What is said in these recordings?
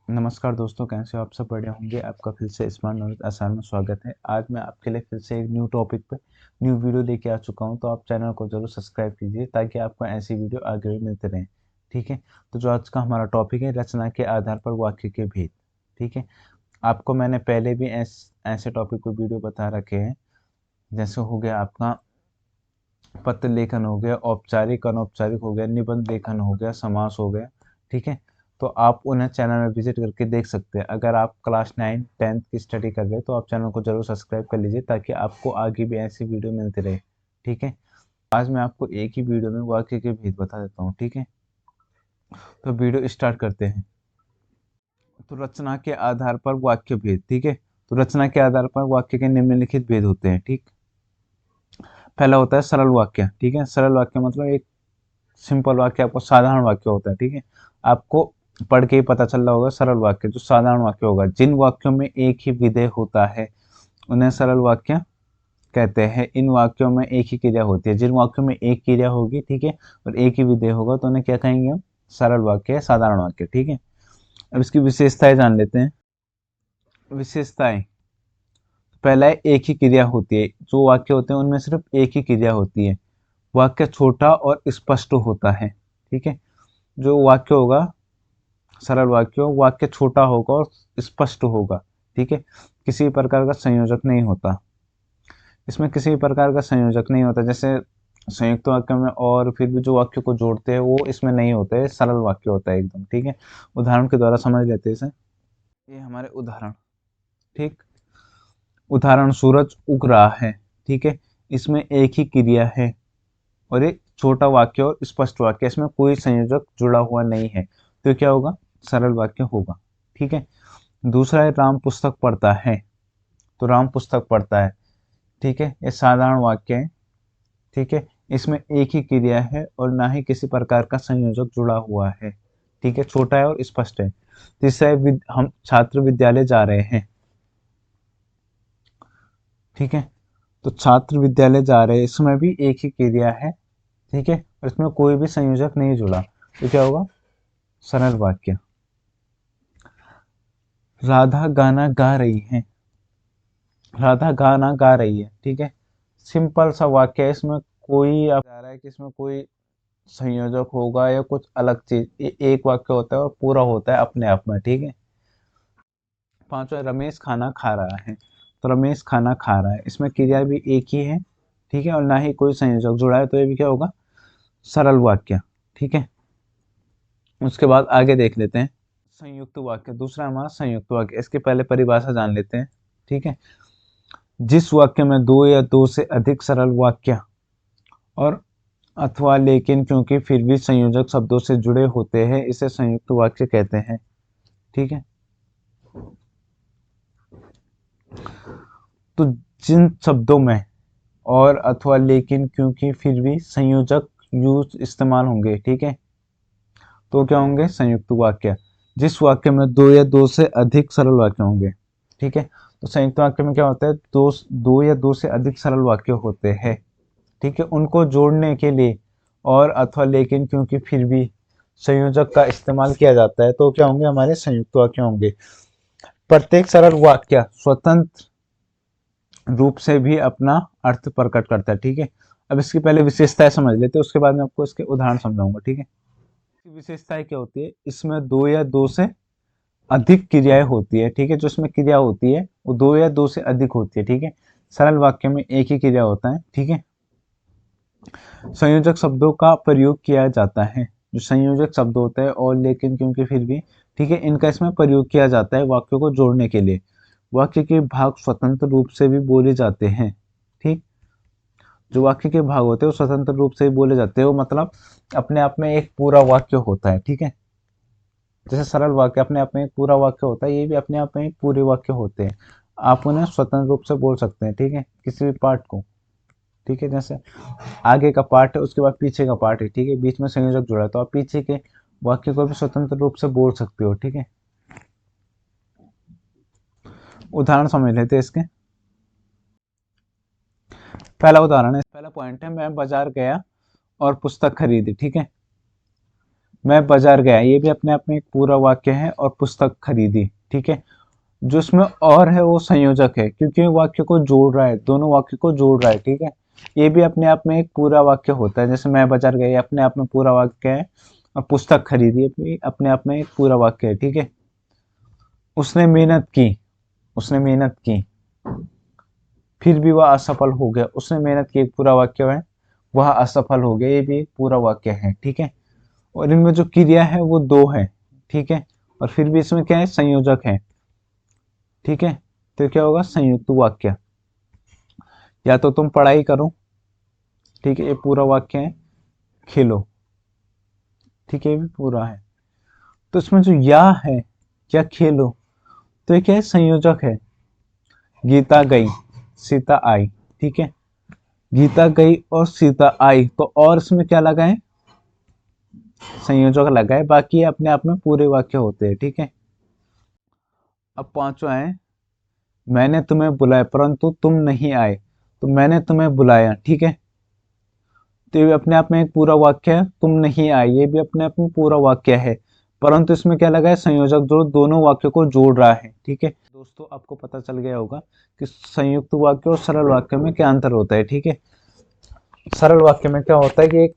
नमस्कार दोस्तों, कैसे हो आप? सब बढ़िया होंगे। आपका फिर से स्मार्ट नॉलेज आसान में स्वागत है। आज मैं आपके लिए फिर से एक न्यू टॉपिक पे न्यू वीडियो लेके आ चुका हूं। तो आप चैनल को जरूर सब्सक्राइब कीजिए ताकि आपको ऐसी वीडियो आगे भी मिलते रहें। ठीक है। तो जो आज का हमारा टॉपिक है, रचना के आधार पर वाक्य के भेद। ठीक है। आपको मैंने पहले भी ऐसे टॉपिक पे वीडियो बता रखे हैं। जैसे हो गया आपका पत्र लेखन, हो गया औपचारिक अनौपचारिक, हो गया निबंध लेखन, हो गया समास, हो गया। ठीक है। तो आप उन्हें चैनल में विजिट करके देख सकते हैं। अगर आप क्लास 9 10th की स्टडी कर रहे हैं तो आप चैनल को जरूर सब्सक्राइब कर लीजिए ताकि आपको आगे भी ऐसी वीडियो मिलती रहे। ठीक है। आज मैं आपको एक ही वीडियो में वाक्य के भेद बता देता हूँ। ठीक है। तो वीडियो स्टार्ट करते हैं। तो रचना के आधार पर वाक्य भेद। ठीक है। तो रचना के आधार पर वाक्य के निम्नलिखित भेद होते हैं। ठीक। पहला होता है सरल वाक्य। ठीक है। सरल वाक्य मतलब एक सिंपल वाक्य, आपको साधारण वाक्य होता है। ठीक है। आपको पढ़ के ही पता चल रहा होगा। सरल वाक्य जो साधारण वाक्य होगा, जिन वाक्यों में एक ही विधेय होता है उन्हें सरल वाक्य कहते हैं। इन वाक्यों में एक ही क्रिया होती है। जिन वाक्यों में एक क्रिया होगी, ठीक है, और एक ही विधेय होगा तो उन्हें क्या कहेंगे हम? सरल वाक्य, साधारण वाक्य। ठीक है। अब इसकी विशेषताएं जान लेते हैं। विशेषताएं, पहला है एक ही क्रिया होती है। जो वाक्य होते हैं उनमें सिर्फ एक ही क्रिया होती है। वाक्य छोटा और स्पष्ट होता है। ठीक है। जो वाक्य होगा, सरल वाक्य हो, वाक्य छोटा होगा और स्पष्ट होगा। ठीक है। किसी प्रकार का संयोजक नहीं होता। इसमें किसी प्रकार का संयोजक नहीं होता। जैसे संयुक्त वाक्य में और फिर भी जो वाक्य को जोड़ते हैं वो इसमें नहीं होता है। सरल वाक्य होता है एकदम। ठीक है। उदाहरण के द्वारा समझ लेते हैं इसे। ये हमारे उदाहरण। ठीक। उदाहरण, सूरज उग रहा है। ठीक है। इसमें एक ही क्रिया है और एक छोटा वाक्य और स्पष्ट वाक्य, इसमें कोई संयोजक जुड़ा हुआ नहीं है, तो क्या होगा? सरल वाक्य होगा। ठीक है। दूसरा है राम पुस्तक पढ़ता है। तो राम पुस्तक पढ़ता है, ठीक है, ये साधारण वाक्य है। ठीक है। इसमें एक ही क्रिया है और ना ही किसी प्रकार का संयोजक जुड़ा हुआ है। ठीक है। छोटा है और स्पष्ट है। तीसरा है हम छात्र विद्यालय जा रहे हैं। ठीक है। तो छात्र विद्यालय जा रहे हैं, इसमें भी एक ही क्रिया है। ठीक है। और इसमें कोई भी संयोजक नहीं जुड़ा, तो क्या होगा? सरल वाक्य। राधा गाना गा रही है। राधा गाना गा रही है। ठीक है। सिंपल सा वाक्य है। इसमें कोई आप जा रहा है कि इसमें कोई संयोजक होगा या कुछ अलग चीज। एक वाक्य होता है और पूरा होता है अपने आप में। ठीक है। पांचवा, रमेश खाना खा रहा है। तो रमेश खाना खा रहा है, इसमें क्रिया भी एक ही है। ठीक है। और ना ही कोई संयोजक जुड़ा है, तो ये भी क्या होगा? सरल वाक्य। ठीक है। उसके बाद आगे देख लेते हैं संयुक्त वाक्य। दूसरा हमारा संयुक्त वाक्य। इसके पहले परिभाषा जान लेते हैं। ठीक है। जिस वाक्य में दो या दो से अधिक सरल वाक्य और अथवा लेकिन क्योंकि फिर भी संयोजक शब्दों से जुड़े होते हैं, इसे संयुक्त वाक्य कहते हैं। ठीक है। तो जिन शब्दों में और अथवा लेकिन क्योंकि फिर भी संयोजक यूज इस्तेमाल होंगे, ठीक है, तो क्या होंगे? संयुक्त वाक्य। जिस वाक्य में दो या दो से अधिक सरल वाक्य होंगे। ठीक है। तो संयुक्त वाक्य में क्या होता है? दो या दो से अधिक सरल वाक्य होते हैं। ठीक है। उनको जोड़ने के लिए और अथवा लेकिन क्योंकि फिर भी संयोजक का इस्तेमाल किया जाता है, तो क्या होंगे? हमारे संयुक्त वाक्य होंगे। प्रत्येक सरल वाक्य स्वतंत्र रूप से भी अपना अर्थ प्रकट करता है। ठीक है। अब इसकी पहले विशेषताएं समझ लेते हैं, उसके बाद मैं आपको इसके उदाहरण समझाऊंगा। ठीक है। इसकी विशेषताएं क्या होती है? इसमें दो या दो से अधिक क्रियाएं होती है। ठीक है। जो इसमें क्रिया होती है वो दो या दो से अधिक होती है। ठीक है। सरल वाक्य में एक ही क्रिया होता है। ठीक है। संयोजक शब्दों का प्रयोग किया जाता है। जो संयोजक शब्द होते हैं और लेकिन क्योंकि फिर भी, ठीक है, इनका इसमें प्रयोग किया जाता है वाक्यों को जोड़ने के लिए। वाक्य के भाग स्वतंत्र रूप से भी बोले जाते हैं। ठीक। जो वाक्य के भाग होते हैं वो स्वतंत्र रूप से भी बोले जाते हैं। वो मतलब अपने आप में एक पूरा वाक्य होता है। ठीक है। जैसे सरल वाक्य अपने आप में एक पूरा वाक्य होता है, ये भी अपने आप में एक पूरे वाक्य होते हैं। आप उन्हें स्वतंत्र रूप से बोल सकते हैं। ठीक है। किसी भी पार्ट को। ठीक है। जैसे आगे का पार्ट है, उसके बाद पीछे का पार्ट है। ठीक है। बीच में संयोजक जुड़ा है तो आप पीछे के वाक्य को भी स्वतंत्र रूप से बोल सकते हो। ठीक है। उदाहरण समझ लेते हैं इसके। पहला उदाहरण है, पहला पॉइंट है, मैं बाजार गया और पुस्तक खरीदी। ठीक है। मैं बाजार गया, ये भी अपने आप में एक पूरा वाक्य है, और पुस्तक खरीदी। ठीक है, जो इसमें और है वो संयोजक है, क्योंकि वाक्य को जोड़ रहा है, दोनों वाक्य को जोड़ रहा है। ठीक है, ये भी अपने आप में एक पूरा वाक्य होता है। जैसे मैं बाजार गया, ये अपने आप में पूरा वाक्य है, और पुस्तक खरीदी ये भी अपने आप में एक पूरा वाक्य है। ठीक है, उसने मेहनत की, उसने मेहनत की, फिर भी वह असफल हो गया। उसने मेहनत की एक पूरा वाक्य है, वह असफल हो गया, ये भी एक पूरा वाक्य है। ठीक है, और इनमें जो क्रिया है वो दो है। ठीक है, और फिर भी इसमें क्या है, संयोजक है। ठीक है, तो क्या होगा, संयुक्त वाक्य। या तो तुम पढ़ाई करो, ठीक है, ये पूरा वाक्य है। खेलो, ठीक है, ये भी पूरा है। तो इसमें जो या है, या खेलो, तो ये क्या है, संयोजक है। गीता गई, सीता आई। ठीक है, गीता गई और सीता आई, तो और इसमें क्या लगा है, संयोजक लगा है। बाकी ये अपने आप में पूरे वाक्य होते हैं। ठीक है, अब पांचवा है, मैंने तुम्हें बुलाया परंतु तुम नहीं आए। तो मैंने तुम्हें बुलाया, ठीक है, तो ये अपने आप में एक पूरा वाक्य है। तुम नहीं आए, ये भी अपने आप में पूरा वाक्य है, परंतु इसमें क्या लगा है, संयोजक, जो दोनों वाक्य को जोड़ रहा है। ठीक है दोस्तों, आपको पता चल गया होगा कि संयुक्त वाक्य और सरल वाक्य में क्या अंतर होता है। ठीक है, सरल वाक्य में क्या होता है कि एक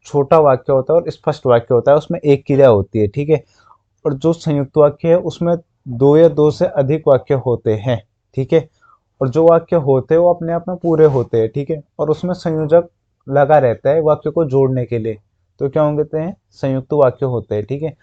छोटा वाक्य होता है और स्पष्ट वाक्य होता है, उसमें एक क्रिया होती है। ठीक है, और जो संयुक्त वाक्य है उसमें दो या दो से अधिक वाक्य होते हैं। ठीक है, और जो वाक्य होते हैं वो अपने आप में पूरे होते हैं। ठीक है, और उसमें संयोजक लगा रहता है वाक्य को जोड़ने के लिए, तो क्या होते हैं, संयुक्त वाक्य होते हैं। ठीक है,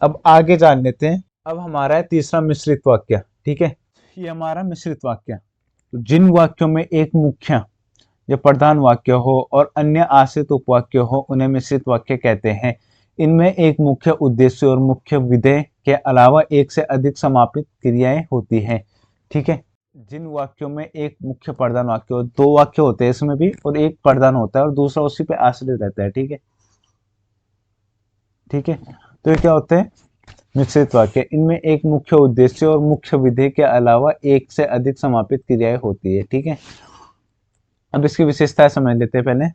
अब आगे जान लेते हैं। अब हमारा है तीसरा, मिश्रित वाक्य। ठीक है, ये हमारा मिश्रित वाक्य, तो जिन वाक्यों में एक मुख्य या प्रधान वाक्य हो और अन्य आश्रित उपवाक्य हो उन्हें मिश्रित वाक्य कहते हैं। इनमें एक मुख्य उद्देश्य और मुख्य विधेय के अलावा एक से अधिक समापित क्रियाएं होती हैं। ठीक है, जिन वाक्यों में एक मुख्य प्रधान वाक्य हो, दो वाक्य होते हैं इसमें भी, और एक प्रधान होता है और दूसरा उसी पे आश्रित रहता है। ठीक है, ठीक है, तो ये क्या होते हैं, मिश्रित वाक्य। इनमें एक मुख्य उद्देश्य और मुख्य विधेय के अलावा एक से अधिक समापित क्रियाएं होती है। ठीक है, अब इसकी विशेषताएं समझ लेते हैं पहले।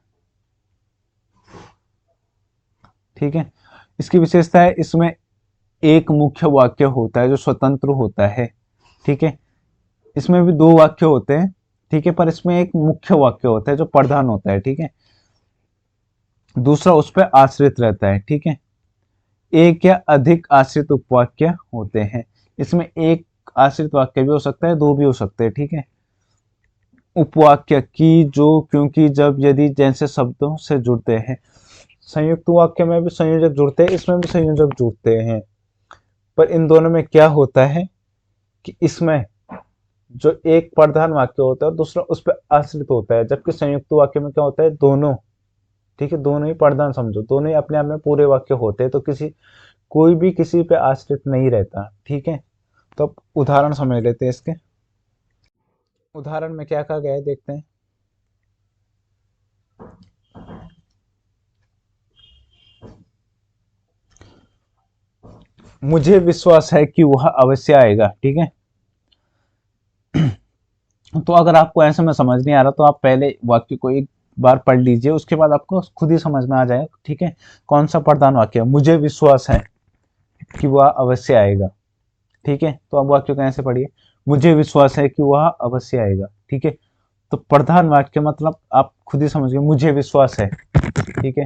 ठीक है, इसकी विशेषता है, इसमें एक मुख्य वाक्य होता है जो स्वतंत्र होता है। ठीक है, इसमें भी दो वाक्य होते हैं। ठीक है, पर इसमें एक मुख्य वाक्य होता है जो प्रधान होता है। ठीक है, दूसरा उस पर आश्रित रहता है। ठीक है, एक या अधिक आश्रित उपवाक्य होते हैं। इसमें एक आश्रित वाक्य भी हो सकता है, दो भी हो सकते हैं। ठीक है, उपवाक्य की, जो, क्योंकि, जब, यदि जैसे शब्दों से जुड़ते हैं। संयुक्त वाक्य में भी संयोजक जुड़ते हैं, इसमें भी संयोजक जुड़ते हैं, पर इन दोनों में क्या होता है कि इसमें जो एक प्रधान वाक्य होता है और दूसरा उस पर आश्रित होता है, जबकि संयुक्त वाक्य में क्या होता है, दोनों, ठीक है, दोनों ही प्रधान समझो, दोनों ही अपने आप में पूरे वाक्य होते हैं, तो किसी, कोई भी किसी पे आश्रित नहीं रहता। ठीक है, तो अब उदाहरण समझ लेते हैं इसके। उदाहरण में क्या कहा गया है, देखते हैं। मुझे विश्वास है कि वह अवश्य आएगा। ठीक है, तो अगर आपको ऐसे में समझ नहीं आ रहा तो आप पहले वाक्य को एक बार पढ़ लीजिए, उसके बाद आपको खुद ही समझ में आ जाएगा। ठीक है, कौन सा प्रधान वाक्य है, मुझे विश्वास है कि वह अवश्य आएगा। ठीक है, तो अब वाक्य को ऐसे पढ़िए, मुझे विश्वास है कि वह अवश्य आएगा। ठीक है, तो प्रधान वाक्य मतलब आप खुद ही समझ गए, मुझे विश्वास है, ठीक है,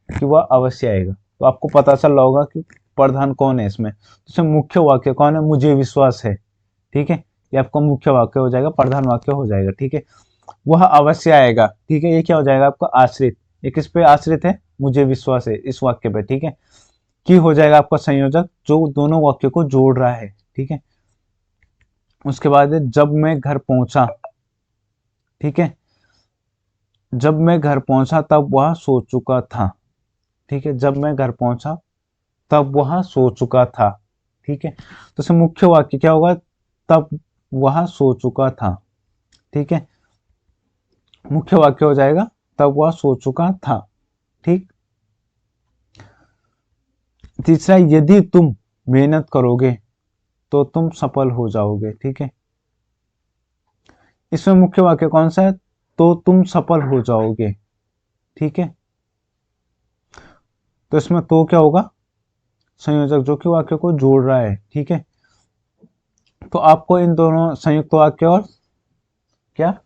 कि वह अवश्य आएगा। तो आपको पता चल रहा होगा कि प्रधान कौन है इसमें, तो इसमें मुख्य वाक्य कौन है, मुझे विश्वास है। ठीक है, ये आपका मुख्य वाक्य हो जाएगा, प्रधान वाक्य हो जाएगा। ठीक है, वह अवश्य आएगा, ठीक है, ये क्या हो जाएगा आपका आश्रित, ये किस पे आश्रित है, मुझे विश्वास है, इस वाक्य पे। ठीक है, की हो जाएगा आपका संयोजक जो दोनों वाक्य को जोड़ रहा है। ठीक है, उसके बाद जब मैं घर पहुंचा, ठीक है, जब मैं घर पहुंचा तब वह सो चुका था। ठीक है, जब मैं घर पहुंचा तब वह सो चुका था। ठीक है, तो इसमें मुख्य वाक्य क्या होगा, तब वह सो चुका था। ठीक है, मुख्य वाक्य हो जाएगा तब वह सो चुका था। ठीक, तीसरा, यदि तुम मेहनत करोगे तो तुम सफल हो जाओगे। ठीक है, इसमें मुख्य वाक्य कौन सा है, तो तुम सफल हो जाओगे। ठीक है, तो इसमें तो क्या होगा, संयोजक जो कि वाक्य को जोड़ रहा है, ठीक है। तो आपको इन दोनों संयुक्त वाक्य और क्या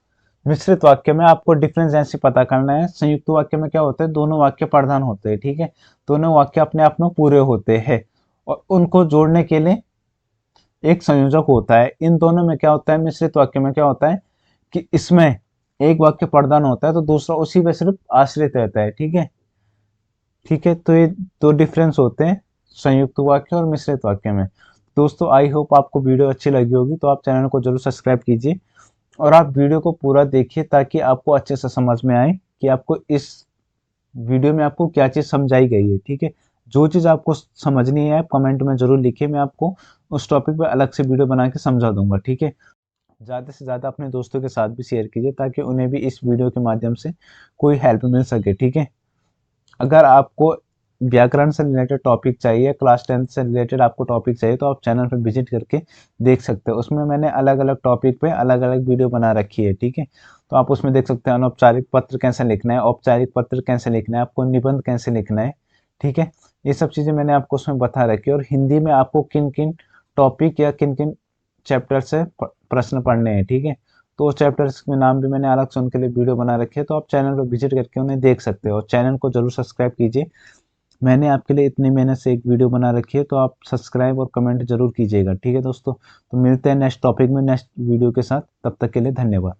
मिश्रित वाक्य में आपको डिफरेंस ऐसे पता करना है। संयुक्त वाक्य में क्या होता है, दोनों वाक्य प्रधान होते हैं, ठीक है, दोनों वाक्य अपने आप में पूरे होते हैं और उनको जोड़ने के लिए एक संयोजक होता है। इन दोनों में क्या होता है, मिश्रित वाक्य में क्या होता है कि इसमें एक वाक्य प्रधान होता है तो दूसरा उसी पे सिर्फ आश्रित रहता है, ठीक है। ठीक है, तो ये दो डिफरेंस होते हैं संयुक्त वाक्य और मिश्रित वाक्य में। दोस्तों, आई होप आपको वीडियो अच्छी लगी होगी, तो आप चैनल को जरूर सब्सक्राइब कीजिए और आप वीडियो को पूरा देखिए ताकि आपको अच्छे से समझ में आए कि आपको इस वीडियो में आपको क्या चीज़ समझाई गई है, ठीक है। जो चीज़ आपको समझनी है आप कमेंट में जरूर लिखिए, मैं आपको उस टॉपिक पे अलग से वीडियो बना के समझा दूंगा, ठीक है। ज़्यादा से ज़्यादा अपने दोस्तों के साथ भी शेयर कीजिए ताकि उन्हें भी इस वीडियो के माध्यम से कोई हेल्प मिल सके, ठीक है। अगर आपको व्याकरण से रिलेटेड टॉपिक चाहिए, क्लास 10 से रिलेटेड आपको टॉपिक चाहिए, तो आप चैनल पर विजिट करके देख सकते हो। उसमें मैंने अलग अलग टॉपिक पे अलग अलग वीडियो बना रखी है, ठीक है। तो आप उसमें देख सकते हैं अनौपचारिक पत्र कैसे लिखना है, औपचारिक पत्र कैसे लिखना है, आपको निबंध कैसे लिखना है, ठीक है। ये सब चीज़ें मैंने आपको उसमें बता रखी है। और हिंदी में आपको किन किन टॉपिक या किन किन चैप्टर से प्रश्न पढ़ने हैं, ठीक है। तो उस चैप्टर्स के नाम भी मैंने अलग से उनके लिए वीडियो बना रखे हैं, तो आप चैनल पर विजिट करके उन्हें देख सकते हो और चैनल को जरूर सब्सक्राइब कीजिए। मैंने आपके लिए इतनी मेहनत से एक वीडियो बना रखी है, तो आप सब्सक्राइब और कमेंट जरूर कीजिएगा, ठीक है दोस्तों। तो मिलते हैं नेक्स्ट टॉपिक में नेक्स्ट वीडियो के साथ, तब तक के लिए धन्यवाद।